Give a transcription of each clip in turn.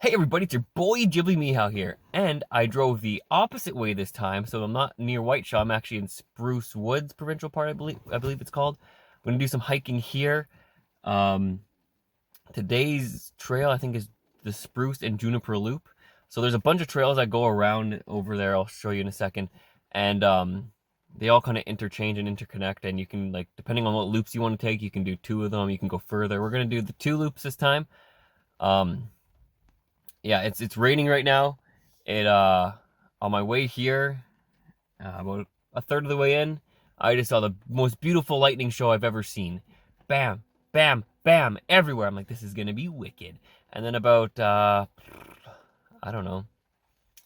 Hey everybody, it's your boy GhibliMehow here, and I drove the opposite way this time, so I'm not near Whiteshaw. I'm actually in Spruce Woods Provincial Park, I believe it's called. I'm gonna do some hiking here. Um, Today's trail I think is the Spruce and Juniper Loop. So there's a bunch of trails that go around over there. I'll show you in a second, and they all kind of interchange and interconnect, and you can, like, depending on what loops you want to take, you can do two of them. You can go further. We're gonna do the two loops this time. Um, yeah, it's raining right now. It On my way here, about a third of the way in, I just saw the most beautiful lightning show I've ever seen. Bam, bam, bam, everywhere. I'm like, this is gonna be wicked. And then about I don't know,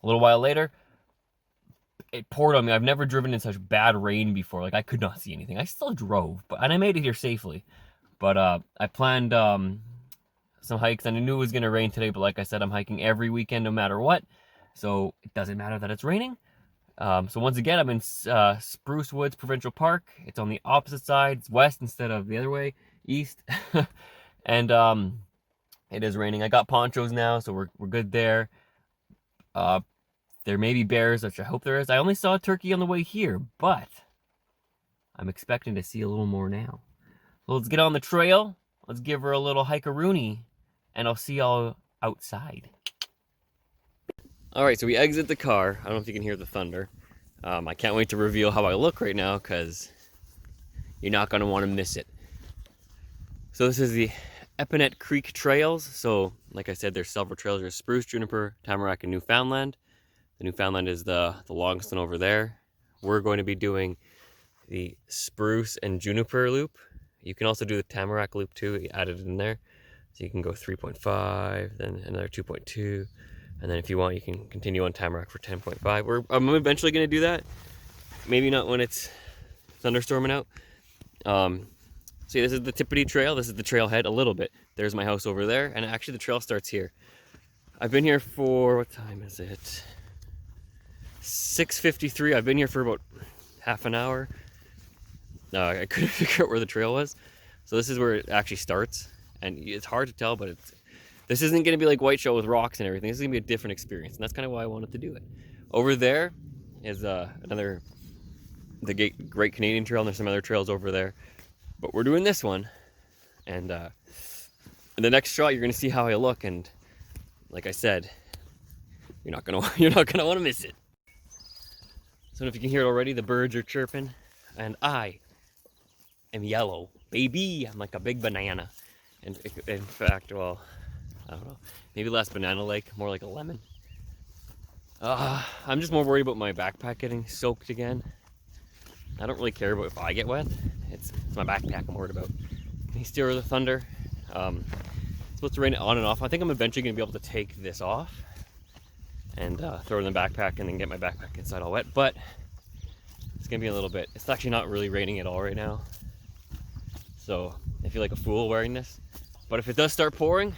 a little while later, it poured on me. I've never driven in such bad rain before. Like, I could not see anything. I still drove, and I made it here safely. But I planned some hikes, and I knew it was gonna rain today, but like I said, I'm hiking every weekend no matter what, so it doesn't matter that it's raining. So once again, I'm in Spruce Woods Provincial Park. It's on the opposite side. It's west instead of the other way, east. And it is raining. I got ponchos now, so we're good there. There may be bears, which I hope there is. I only saw a turkey on the way here, but I'm expecting to see a little more now. So let's get on the trail. Let's give her a little hike-a-rooney, and I'll see y'all outside. All right, so we exit the car. I don't know if you can hear the thunder. I can't wait to reveal how I look right now, because you're not going to want to miss it. So this is the Epinette Creek Trails. So like I said, there's several trails. There's Spruce, Juniper, Tamarack, and Newfoundland. The Newfoundland is the longest one over there. We're going to be doing the Spruce and Juniper loop. You can also do the Tamarack loop too, added in there. So you can go 3.5, then another 2.2. And then if you want, you can continue on Tamarack for 10.5. I'm eventually going to do that. Maybe not when it's thunderstorming out. See, this is the Tippity Trail. This is the trailhead a little bit. There's my house over there. And actually the trail starts here. I've been here for, what time is it? 6:53. I've been here for about half an hour. I couldn't figure out where the trail was. So this is where it actually starts. And it's hard to tell, but this isn't going to be like Whiteshaw with rocks and everything. This is going to be a different experience. And that's kind of why I wanted to do it. Over there is the Great Canadian Trail, and there's some other trails over there. But we're doing this one. And in the next shot, you're going to see how I look. And like I said, you're not going to want to miss it. So if you can hear it already, the birds are chirping. And I am yellow, baby. I'm like a big banana. And in fact, well, I don't know, maybe less banana-like, more like a lemon. I'm just more worried about my backpack getting soaked again. I don't really care about if I get wet. It's my backpack I'm worried about. Can you steer the thunder? It's supposed to rain on and off. I think I'm eventually going to be able to take this off and throw it in the backpack and then get my backpack inside all wet. But it's going to be a little bit. It's actually not really raining at all right now. So I feel like a fool wearing this. But if it does start pouring,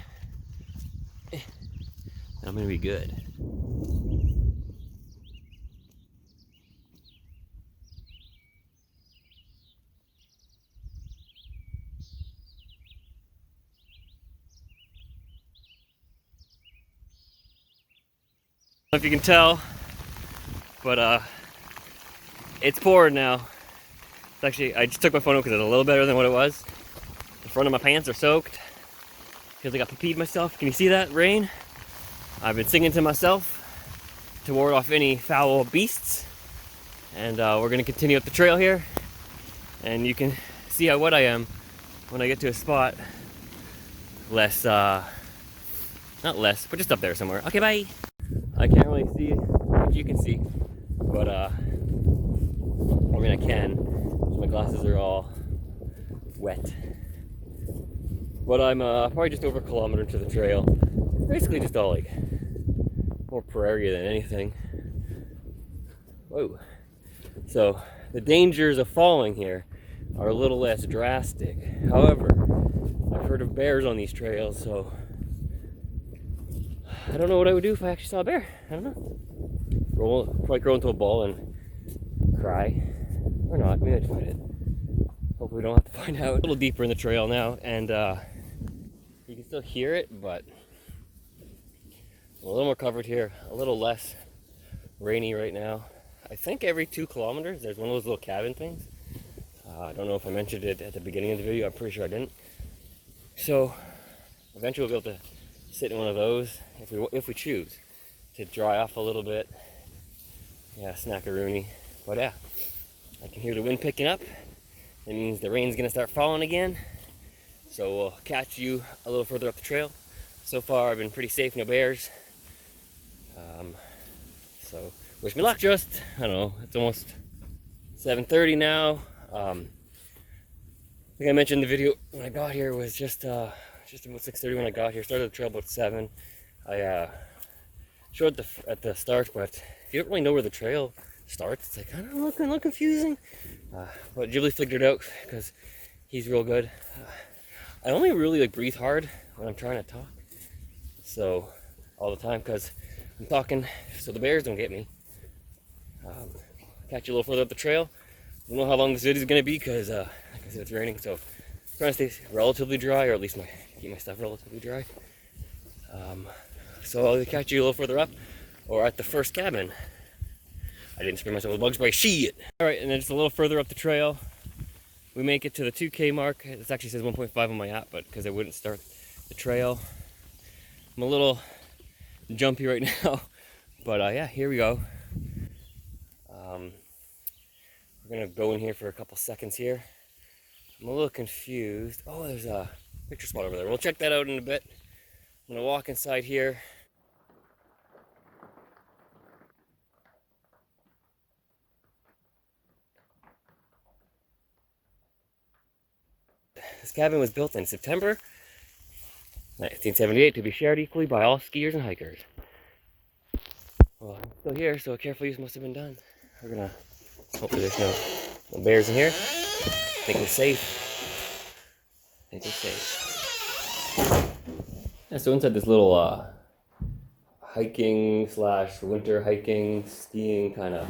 I'm going to be good. I don't know if you can tell, but it's pouring now. It's actually, I just took my photo because it's a little better than what it was. The front of my pants are soaked because I got peed myself. Can you see that rain? I've been singing to myself to ward off any foul beasts. And we're going to continue up the trail here. And you can see how wet I am when I get to a spot less, not less, but just up there somewhere. Okay, bye. I can't really see what you can see, but I mean I can. My glasses are all wet. But I'm probably just over a kilometer to the trail. Basically just all like more prairie than anything. Whoa. So the dangers of falling here are a little less drastic. However, I've heard of bears on these trails, so I don't know what I would do if I actually saw a bear. I don't know. Probably grow into a ball and cry. Or not, maybe I'd fight it. Hopefully we don't have to find out. A little deeper in the trail now, and you can still hear it, but A little more covered here, a little less rainy right now. I think every 2 kilometers there's one of those little cabin things. I don't know if I mentioned it at the beginning of the video. I'm pretty sure I didn't. So eventually we'll be able to sit in one of those if we choose to dry off a little bit. Yeah, snackaroony. But yeah, I can hear the wind picking up. That means the rain's gonna start falling again. So we'll catch you a little further up the trail. So far I've been pretty safe, no bears. So wish me luck. Just, I don't know, it's almost 7:30 now. I think I mentioned the video when I got here was just about 6:30 when I got here. Started the trail about 7. I showed at the start, but if you don't really know where the trail starts, it's like, I don't know, a little confusing. But Ghibli figured it out because he's real good. I only really breathe hard when I'm trying to talk. So all the time, because I'm talking so the bears don't get me. Catch you a little further up the trail. I don't know how long this video is going to be because, like I said, it's raining. So I'm trying to stay relatively dry, or at least keep my stuff relatively dry. So I'll catch you a little further up, or at the first cabin. I didn't spray myself with bug spray. Shit! Alright, and then just a little further up the trail, we make it to the 2K mark. It actually says 1.5 on my app, but because I wouldn't start the trail. I'm a little jumpy right now, but yeah, here we go. We're gonna go in here for a couple seconds here. I'm a little confused. Oh, there's a picture spot over there. We'll check that out in a bit. I'm gonna walk inside here. This cabin was built in September 1978 to be shared equally by all skiers and hikers. Well, I'm still here, so a careful use must have been done. We're gonna hopefully there's no bears in here. I think we're safe. I think we're safe. Yeah, so inside this little hiking / winter hiking, skiing kind of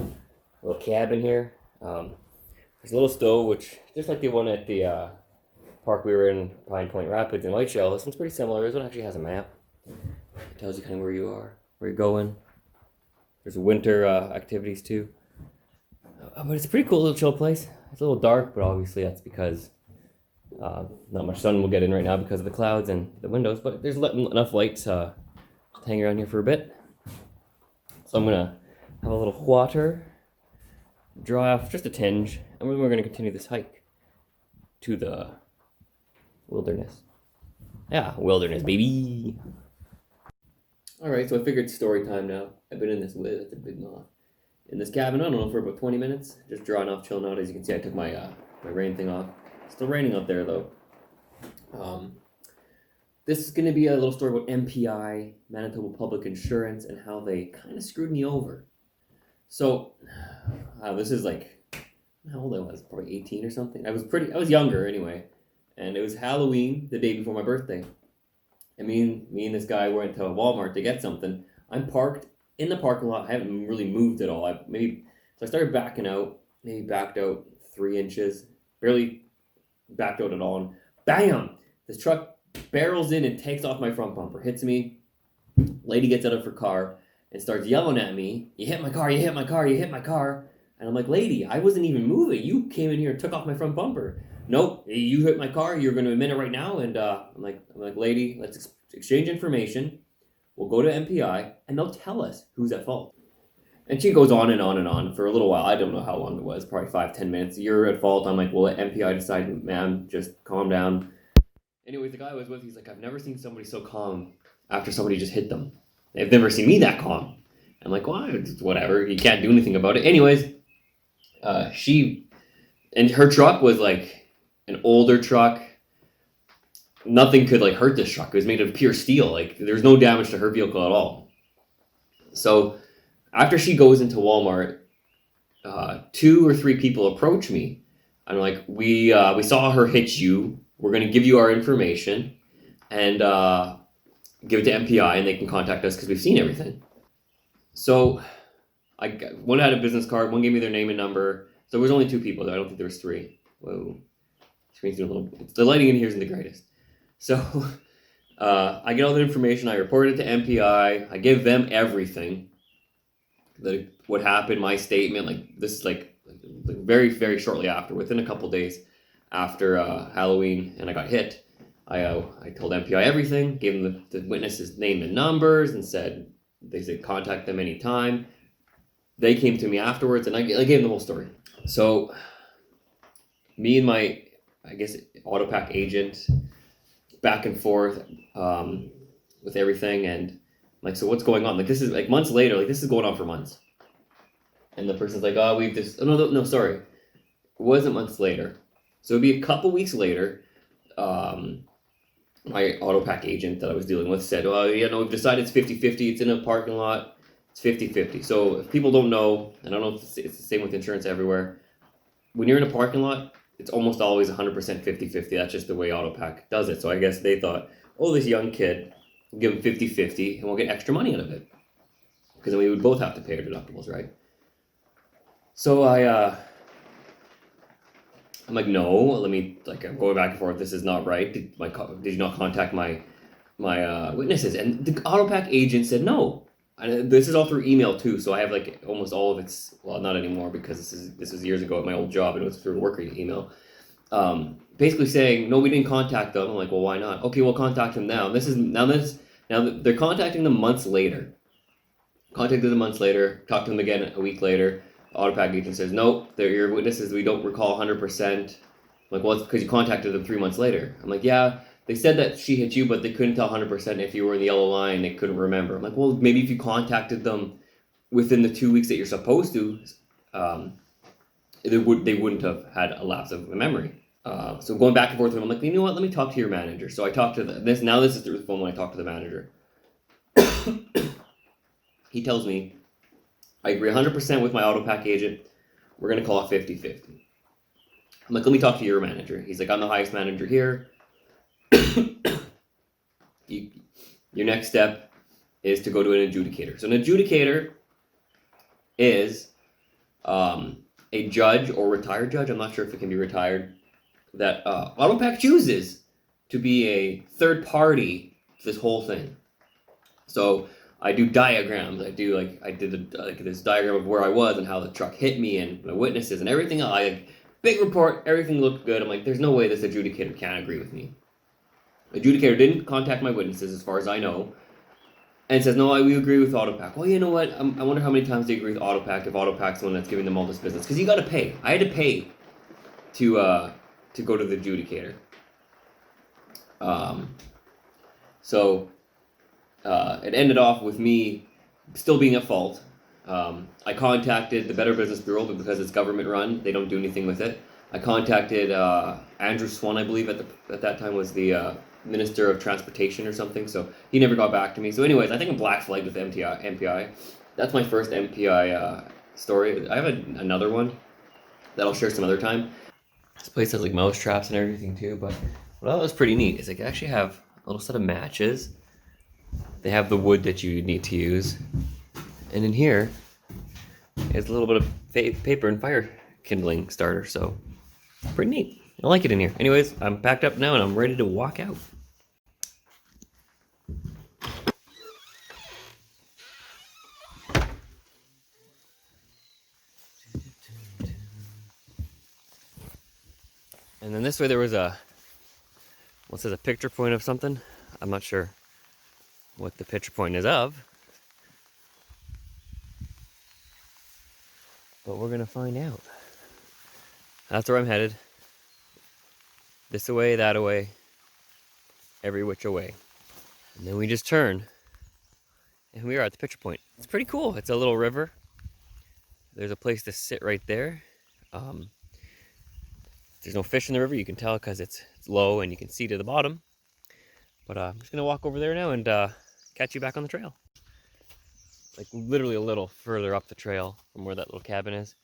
little cabin here. There's a little stove, which just like the one at the park we were in, Pine Point Rapids in Whiteshell. This one's pretty similar. This one actually has a map. It tells you kind of where you are, where you're going. There's winter activities too. But it's a pretty cool little chill place. It's a little dark, but obviously that's because not much sun will get in right now because of the clouds and the windows. But there's enough lights to hang around here for a bit. So I'm gonna have a little water, dry off just a tinge, and then we're gonna continue this hike to the wilderness. Yeah, wilderness, baby. All right, so I figured story time now. I've been in this with a big moth. In this cabin, I don't know, for about 20 minutes. Just drawing off, chilling out. As you can see, I took my my rain thing off. Still raining out there, though. This is going to be a little story about MPI, Manitoba Public Insurance, and how they kind of screwed me over. So, this is like, how old I was? Probably 18 or something. I was younger anyway. And it was Halloween, the day before my birthday. And me and this guy went to Walmart to get something. I'm parked in the parking lot. I haven't really moved at all. So I started backing out. Maybe backed out 3 inches. Barely backed out at all. And bam! This truck barrels in and takes off my front bumper. Hits me. Lady gets out of her car and starts yelling at me. You hit my car, you hit my car, you hit my car. And I'm like, lady, I wasn't even moving. You came in here and took off my front bumper. Nope, you hit my car. You're going to admit it right now. And I'm like, lady, let's exchange information. We'll go to MPI, and they'll tell us who's at fault. And she goes on and on and on for a little while. I don't know how long it was, probably 5-10 minutes. You're at fault. I'm like, well, let MPI decide, ma'am. Just calm down. Anyways, the guy I was with, he's like, I've never seen somebody so calm after somebody just hit them. They've never seen me that calm. I'm like, well, whatever. You can't do anything about it. Anyways, and her truck was like an older truck. Nothing could like hurt this truck. It was made of pure steel. Like there's no damage to her vehicle at all. So after she goes into Walmart, 2 or 3 people approach me. I'm like, we saw her hit you. We're gonna give you our information and give it to MPI, and they can contact us because we've seen everything. So one had a business card. One gave me their name and number. So there was only 2 people though. I don't think there was 3. Whoa. Screen's doing a little. The lighting in here isn't the greatest. So I get all the information. I report it to MPI. I give them everything. What happened, my statement, like this is like very, very shortly after, within a couple days after Halloween, and I got hit. I told MPI everything, gave them the witnesses' name and numbers, and they said contact them anytime. They came to me afterwards, and I gave them the whole story. So me and my, I guess, AutoPack agent back and forth with everything, and like, so what's going on? Like, this is like months later, like this is going on for months. And the person's like, oh, we've just, oh, no, sorry. It wasn't months later. So it'd be a couple weeks later. My AutoPack agent that I was dealing with said, oh, yeah, no, we've decided it's 50-50. It's in a parking lot. It's 50-50. So if people don't know, and I don't know if it's the same with insurance everywhere, when you're in a parking lot, it's almost always 100% 50-50. That's just the way AutoPack does it. So I guess they thought, oh, this young kid, we'll give him 50-50 and we'll get extra money out of it. Because then we would both have to pay our deductibles, right? So I'm like, no, I'm going back and forth. This is not right. Did you not contact my witnesses? And the AutoPack agent said no. And this is all through email too. So I have like almost all of its, well, not anymore because this was years ago at my old job and it was through work email. Basically saying, no, we didn't contact them. I'm like, well, why not? Okay, we'll contact them now. Now they're contacting them months later. Contacted them months later, talked to them again a week later. AutoPack agent says, nope, they're your witnesses. We don't recall 100%. I'm like, well, it's because you contacted them 3 months later. I'm like, yeah, they said that she hit you, but they couldn't tell 100% if you were in the yellow line. They couldn't remember. I'm like, well, maybe if you contacted them within the 2 weeks that you're supposed to, they wouldn't have had a lapse of memory. So going back and forth with them, I'm like, you know what? Let me talk to your manager. So I talked to this is through the phone when I talk to the manager. He tells me, I agree 100% with my AutoPack agent. We're going to call it 50-50. I'm like, let me talk to your manager. He's like, I'm the highest manager here. Your next step is to go to an adjudicator. So an adjudicator is a judge or retired judge. I'm not sure if it can be retired. That AutoPack chooses to be a third party to this whole thing. So I do diagrams. I did this diagram of where I was and how the truck hit me and my witnesses and everything. Big report. Everything looked good. I'm like, there's no way this adjudicator can't agree with me. Adjudicator didn't contact my witnesses, as far as I know, and says, no, we agree with AutoPack. Well, you know what? I wonder how many times they agree with AutoPack if AutoPack's the one that's giving them all this business. Because you got to pay. I had to pay to go to the adjudicator. So it ended off with me still being at fault. I contacted the Better Business Bureau, but because it's government run, they don't do anything with it. I contacted Andrew Swan, I believe, at that time was the Minister of Transportation or something, so he never got back to me. So anyways, I think I'm black flagged with MPI. That's my first MPI story. I have another one that I'll share some other time. This place has like mouse traps and everything too, but what I thought was pretty neat is like, I actually have a little set of matches. They have the wood that you need to use, and in here is a little bit of paper and fire kindling starter, so pretty neat. I like it in here. Anyways, I'm packed up now and I'm ready to walk out. And then this way there was a picture point of something. I'm not sure what the picture point is of, but we're gonna find out. That's where I'm headed. This away, that away, every which away. And then we just turn, and we are at the picture point. It's pretty cool. It's a little river. There's a place to sit right there. There's no fish in the river. You can tell because it's low and you can see to the bottom. But I'm just gonna walk over there now and catch you back on the trail. Like literally a little further up the trail from where that little cabin is.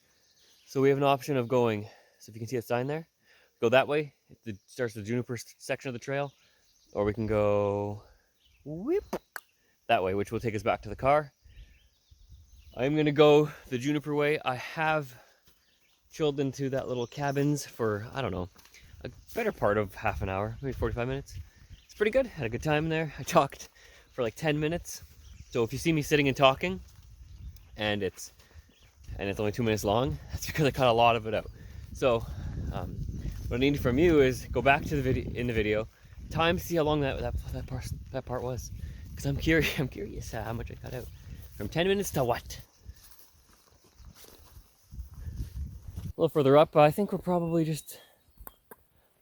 So we have an option of going, so if you can see a sign there, go that way. It starts the Juniper section of the trail. Or we can go whoop, that way, which will take us back to the car. I'm gonna go the Juniper way. I have chilled into that little cabins for, I don't know, a better part of half an hour, maybe 45 minutes. it's pretty good. Had a good time in there. I talked for like 10 minutes. So if you see me sitting and talking, and it's only 2 minutes long, that's because I cut a lot of it out. So what I need from you is go back to the video, time to see how long that part was, because I'm curious how much I cut out. From 10 minutes to what? A little further up, I think we're probably just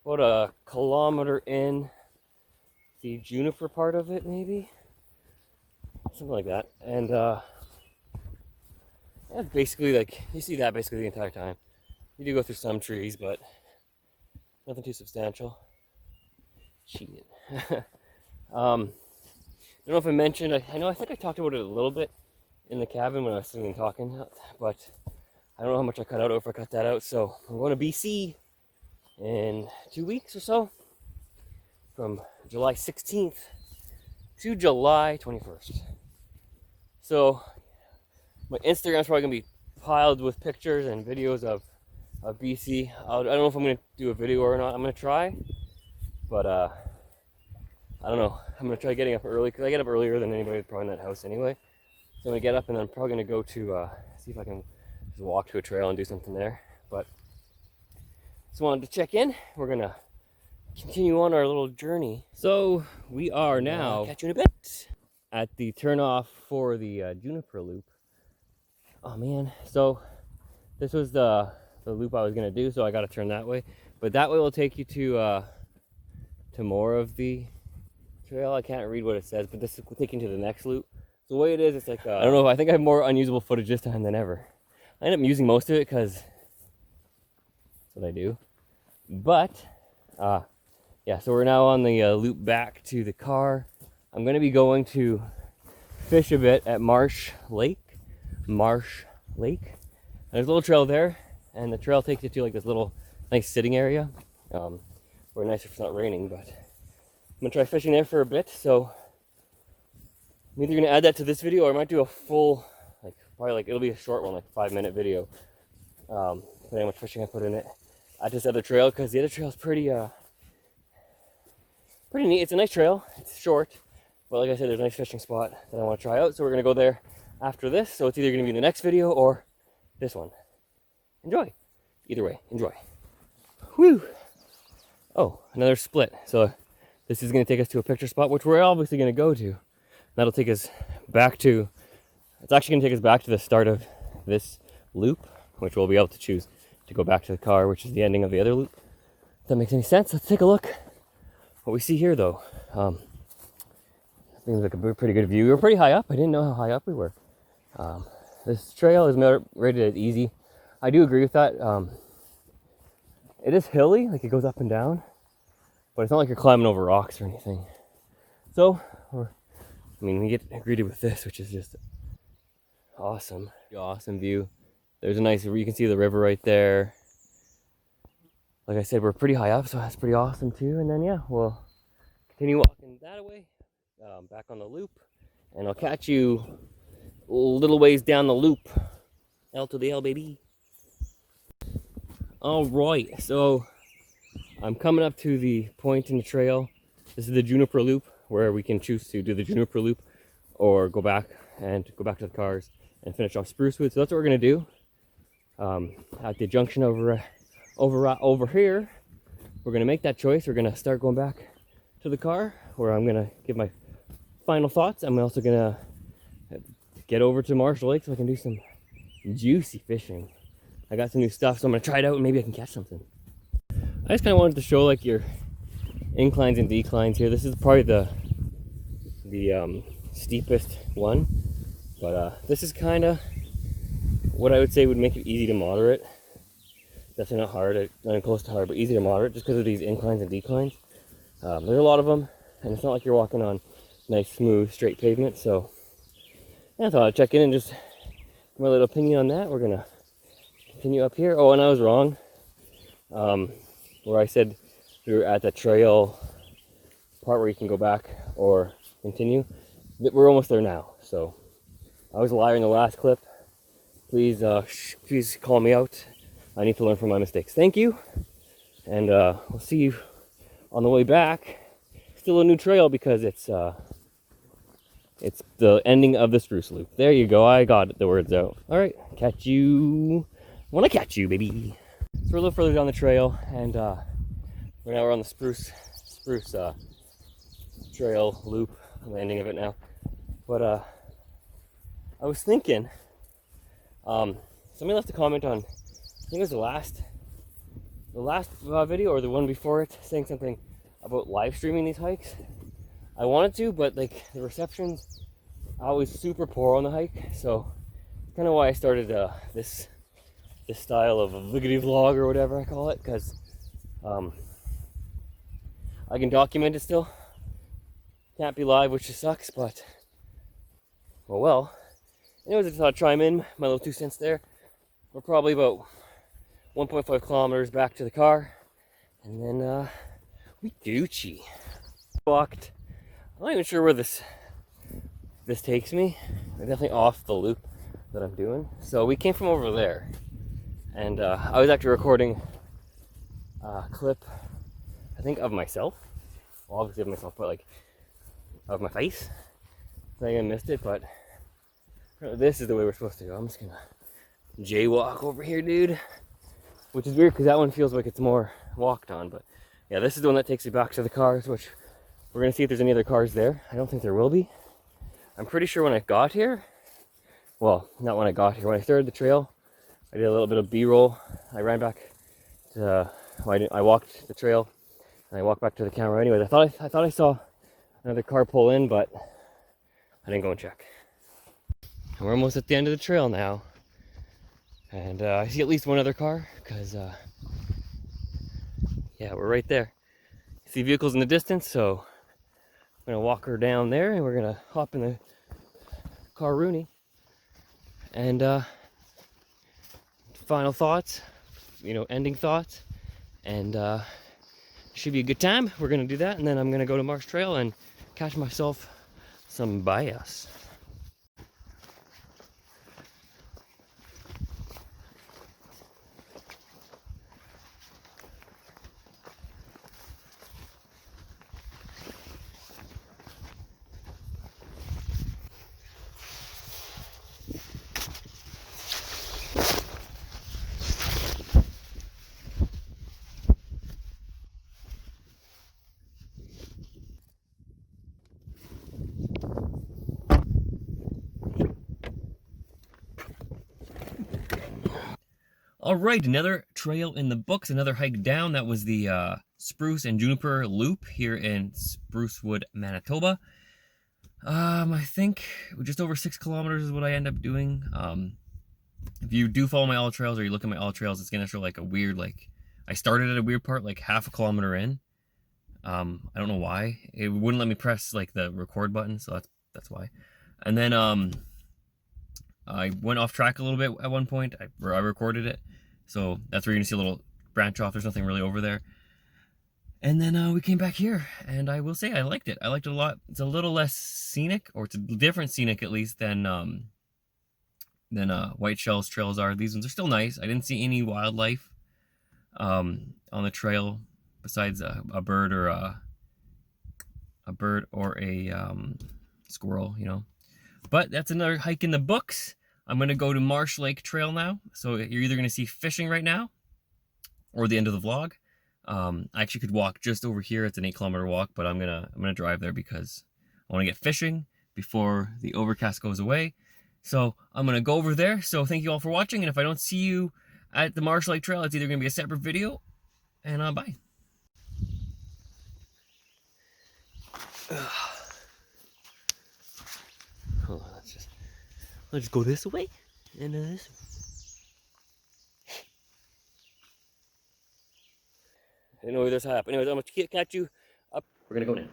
about a kilometer in the Juniper part of it, maybe something like that. And yeah, basically, like, you see that basically the entire time. You do go through some trees, but nothing too substantial. Cheated. I don't know if I mentioned, I think I talked about it a little bit in the cabin when I was sitting and talking, but I don't know how much I cut out or if I cut that out. So I'm going to BC in 2 weeks or so, from July 16th to July 21st. So my Instagram's probably gonna be piled with pictures and videos of BC. I don't know if I'm gonna do a video or not. I'm gonna try, but I don't know. I'm gonna try getting up early, because I get up earlier than anybody probably in that house anyway. So I'm gonna get up, and then I'm probably gonna go to see if I can just walk to a trail and do something there. But just wanted to check in. We're gonna continue on our little journey. So we are now, catch you in a bit, at the turnoff for the Juniper loop. Oh man, so this was the loop I was gonna do, so I gotta turn that way. But that way will take you to more of the trail. I can't read what it says, but this will take you to the next loop. So the way it is, it's like, I don't know, I think I have more unusable footage this time than ever. I end up using most of it because that's what I do. But, yeah, so we're now on the loop back to the car. I'm gonna be going to fish a bit at Marsh Lake. There's a little trail there, and the trail takes you to like this little nice sitting area. Or nice if it's not raining, but I'm gonna try fishing there for a bit. So I'm either gonna add that to this video, or I might do a full, like, probably like, it'll be a short one, like 5-minute video, depending on how much fishing I put in it at this other trail, because the other trail is pretty neat. It's a nice trail. It's short, but like I said, there's a nice fishing spot that I want to try out. So we're gonna go there after this. So it's either gonna be in the next video or this one. Enjoy. Either way, enjoy. Whew. Oh, another split. So this is gonna take us to a picture spot, which we're obviously gonna go to. That'll take us back to, it's actually gonna take us back to the start of this loop, which we'll be able to choose to go back to the car, which is the ending of the other loop. If that makes any sense, let's take a look. What we see here, though, seems like a pretty good view. We were pretty high up. I didn't know how high up we were. This trail is rated as easy. I do agree with that. It is hilly, like it goes up and down, but it's not like you're climbing over rocks or anything. So, we get greeted with this, which is just awesome. Awesome view. There's a nice, you can see the river right there. Like I said, we're pretty high up, so that's pretty awesome too. And then, yeah, we'll continue walking that way, back on the loop, and I'll catch you a little ways down the loop. L to the L, baby. All right, so I'm coming up to the point in the trail. This is the Juniper loop, where we can choose to do the Juniper loop or go back to the cars and finish off Sprucewood. So that's what we're gonna do. At the junction over here, we're gonna make that choice. We're gonna start going back to the car, where I'm gonna give my final thoughts. I'm also gonna get over to Marsh Lake so I can do some juicy fishing. I got some new stuff, so I'm gonna try it out and maybe I can catch something. I just kind of wanted to show like your inclines and declines here. This is probably the steepest one, but this is kind of what I would say would make it easy to moderate. Definitely not hard, not even close to hard, but easy to moderate just because of these inclines and declines. There's a lot of them, and it's not like you're walking on nice, smooth, straight pavement. So yeah, I thought I'd check in and just give my little opinion on that. We're gonna continue up here. Oh, and I was wrong. Where I said we were at the trail part where you can go back or continue. We're almost there now. So I was a liar in the last clip. Please call me out. I need to learn from my mistakes. Thank you. And we'll see you on the way back. still a new trail because it's the ending of the Spruce Loop. There you go. I got the words out. All right, catch you when I catch you, baby. So we're a little further down the trail, and now we're on the Spruce trail loop, the ending of it now. But I was thinking, somebody left a comment on, I think it was the last video or the one before it, saying something about live streaming these hikes. I wanted to, but like the reception's always super poor on the hike, so that's kind of why I started this style of a vlog or whatever I call it, because I can document it still. Can't be live, which just sucks, but well. Anyways, I just thought I'd chime in my little 2 cents there. We're probably about 1.5 kilometers back to the car, and then we Gucci. Walked. I'm not even sure where this takes me. I'm definitely off the loop that I'm doing. So we came from over there, and I was actually recording a clip, I think, of myself. Well, obviously of myself, but like of my face. I think I missed it, but this is the way we're supposed to go. I'm just gonna jaywalk over here, dude. Which is weird because that one feels like it's more walked on, but yeah, this is the one that takes you back to the cars, which we're gonna see if there's any other cars there. I don't think there will be. I'm pretty sure when I got here, well, not when I got here, when I started the trail, I did a little bit of B-roll. I ran back to, well, I walked the trail, and I walked back to the camera anyways. I thought I saw another car pull in, but I didn't go and check. And we're almost at the end of the trail now. And I see at least one other car, because, yeah, we're right there. See vehicles in the distance, so I'm gonna walk her down there, and we're gonna hop in the car Rooney. And final thoughts, ending thoughts, and should be a good time. We're gonna do that, and then I'm gonna go to Marsh Trail and catch myself some bias. All right, another trail in the books, another hike down. That was the Spruce and Juniper Loop here in Sprucewood, Manitoba. I think just over 6 kilometers is what I end up doing. If you do follow my all trails or you look at my all trails, it's gonna show like a weird, like I started at a weird part, like half a kilometer in. I don't know why. It wouldn't let me press like the record button, so that's why. And then I went off track a little bit at one point. I recorded it. So that's where you're gonna see a little branch off. There's nothing really over there. And then we came back here, and I will say I liked it. I liked it a lot. It's a little less scenic, or it's a different scenic at least than White Shell's trails are. These ones are still nice. I didn't see any wildlife on the trail besides a bird or a squirrel, But that's another hike in the books. I'm going to go to Marsh Lake Trail now. So you're either going to see fishing right now or the end of the vlog. I actually could walk just over here. It's an 8-kilometer walk, but I'm gonna drive there because I want to get fishing before the overcast goes away. So I'm going to go over there. So thank you all for watching. And if I don't see you at the Marsh Lake Trail, it's either going to be a separate video. And bye. Hold on, let's go this way and this way. I didn't know this happened. Anyways, I'm gonna catch you up. We're gonna go now.